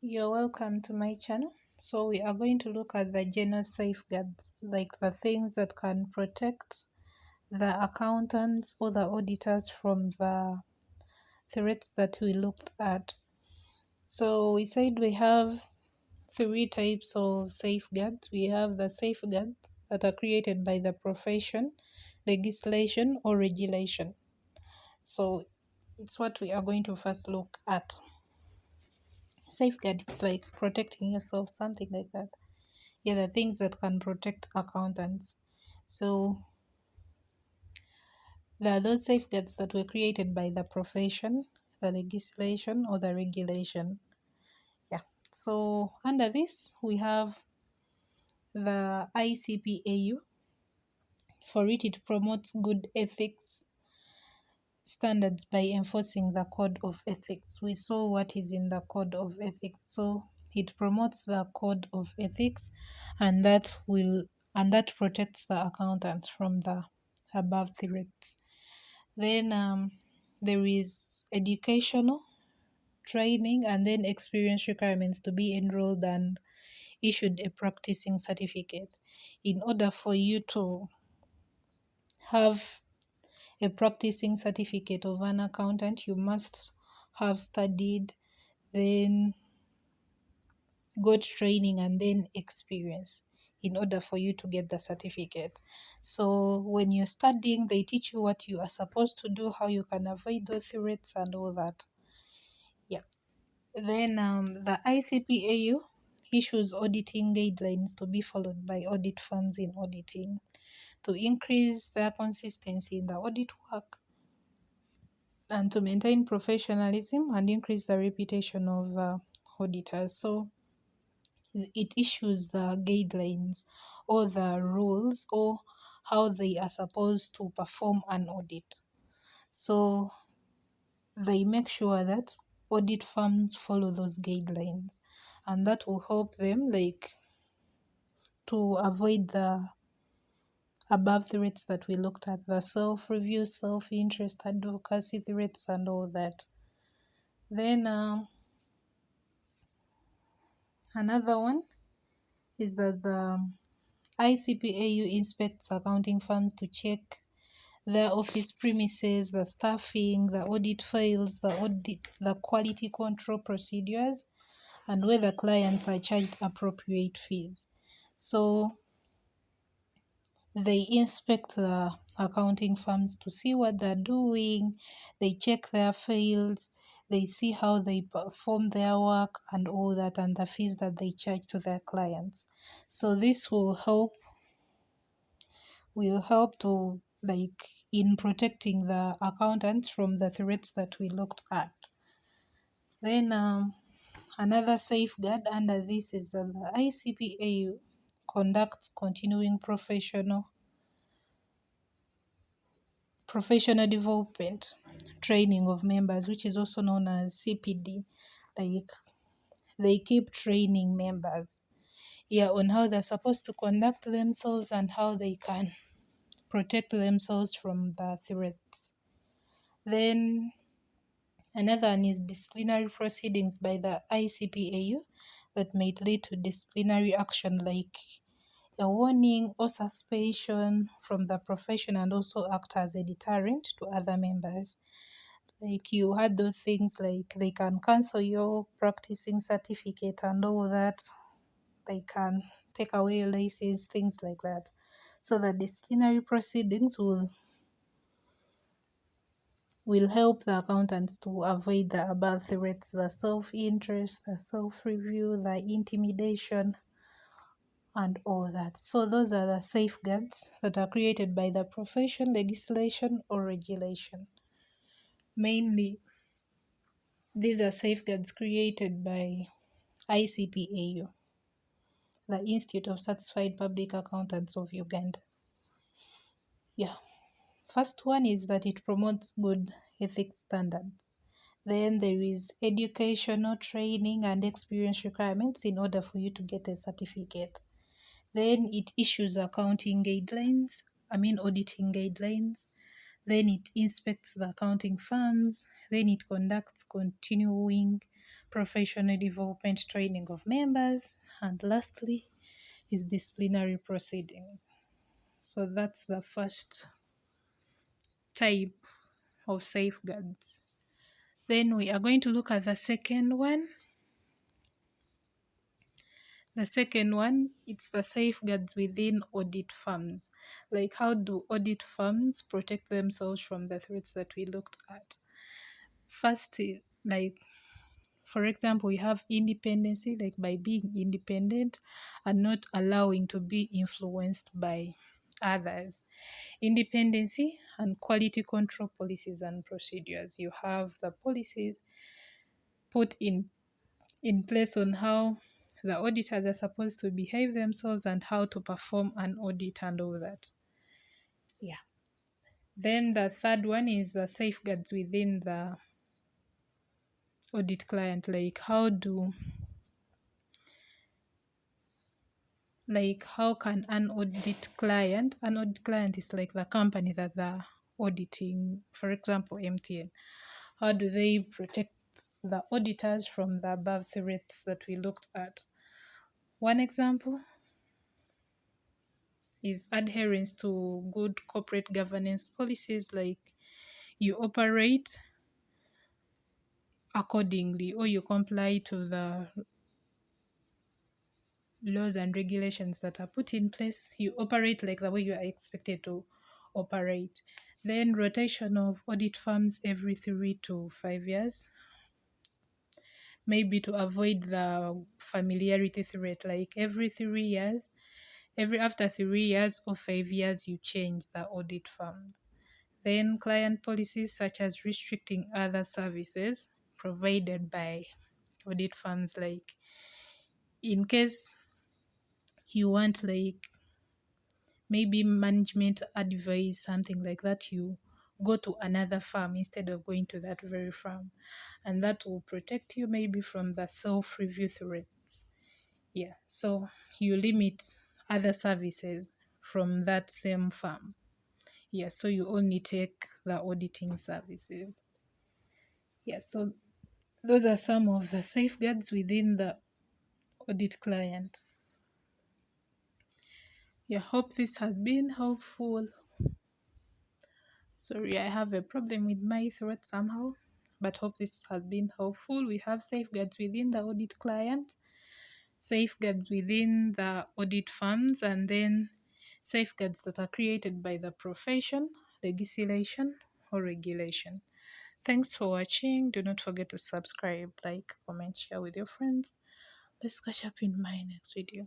You're welcome to my channel. So we are going to look at the general safeguards, like the things that can protect the accountants or the auditors from the threats that we looked at. So we said we have three types of safeguards. We have the safeguards that are created by the profession, legislation, or regulation. So it's what we are going to first look at. Safeguard, it's like protecting yourself, something like that. Yeah, the things that can protect accountants. So there are those safeguards that were created by the profession, the legislation, or the regulation. Yeah. So under this, we have the ICPAU. For it promotes good ethics standards by enforcing the code of ethics. We saw what is in the code of ethics. So it promotes the code of ethics, and that protects the accountant from the above threats. Then there is educational training and then experience requirements to be enrolled and issued a practicing certificate. In order for you to have a practicing certificate of an accountant, you must have studied, then got training, and then experience in order for you to get the certificate. So when you're studying, they teach you what you are supposed to do, how you can avoid those threats, and all that. Yeah. Then the ICPAU issues auditing guidelines to be followed by audit firms in auditing to increase their consistency in the audit work and to maintain professionalism and increase the reputation of auditors. So it issues the guidelines or the rules or how they are supposed to perform an audit. So they make sure that audit firms follow those guidelines, and that will help them to avoid the above threats that we looked at, the self-review, self-interest, advocacy threats, and all that. Then another one is that the ICPAU inspects accounting firms to check their office premises, the staffing, the audit files, the quality control procedures, and whether clients are charged appropriate fees. So they inspect the accounting firms to see what they're doing, they check their files, they see how they perform their work and all that, and the fees that they charge to their clients. So this will help to in protecting the accountants from the threats that we looked at. Then another safeguard under this is that the ICPAU conducts continuing professional development training of members, which is also known as CPD. Like they keep training members, yeah, on how they're supposed to conduct themselves and how they can protect themselves from the threats. Then another one is disciplinary proceedings by the ICPAU that may lead to disciplinary action like a warning or suspension from the profession and also act as a deterrent to other members. Like you had those things like they can cancel your practicing certificate and all that. They can take away your license, things like that. So the disciplinary proceedings will help the accountants to avoid the above threats, the self-interest, the self-review, the intimidation, and all that. So those are the safeguards that are created by the profession, legislation, or regulation. Mainly, these are safeguards created by ICPAU, the Institute of Certified Public Accountants of Uganda. Yeah. First one is that it promotes good ethics standards. Then there is educational training and experience requirements in order for you to get a certificate. Then it issues auditing guidelines. Then it inspects the accounting firms. Then it conducts continuing professional development training of members, and lastly is disciplinary proceedings. So that's the first type of safeguards. Then we are going to look at the second one. The second one, it's the safeguards within audit firms. Like, how do audit firms protect themselves from the threats that we looked at? First, like, for example, we have independency, like by being independent and not allowing to be influenced by others. Independency and quality control policies and procedures. You have the policies put in place on how the auditors are supposed to behave themselves and how to perform an audit and all that. Yeah. Then the third one is the safeguards within the audit client. How can an audit client is like the company that they're auditing, for example, MTN. How do they protect the auditors from the above threats that we looked at? One example is adherence to good corporate governance policies, like you operate accordingly or you comply to the laws and regulations that are put in place. You operate like the way you are expected to operate. Then rotation of audit firms every 3 to 5 years, maybe to avoid the familiarity threat, like every 3 years, every after 3 years or 5 years, you change the audit firms. Then client policies such as restricting other services provided by audit firms, like in case you want like maybe management advice, something like that, you go to another firm instead of going to that very firm, and that will protect you maybe from the self-review threats. Yeah, so you limit other services from that same firm. Yeah, so you only take the auditing services. Yeah, so those are some of the safeguards within the audit client. Yeah, hope this has been helpful. Sorry, I have a problem with my throat somehow, but hope this has been helpful. We have safeguards within the audit client, safeguards within the audit funds, and then safeguards that are created by the profession, legislation, or regulation. Thanks for watching. Do not forget to subscribe, like, comment, share with your friends. Let's catch up in my next video.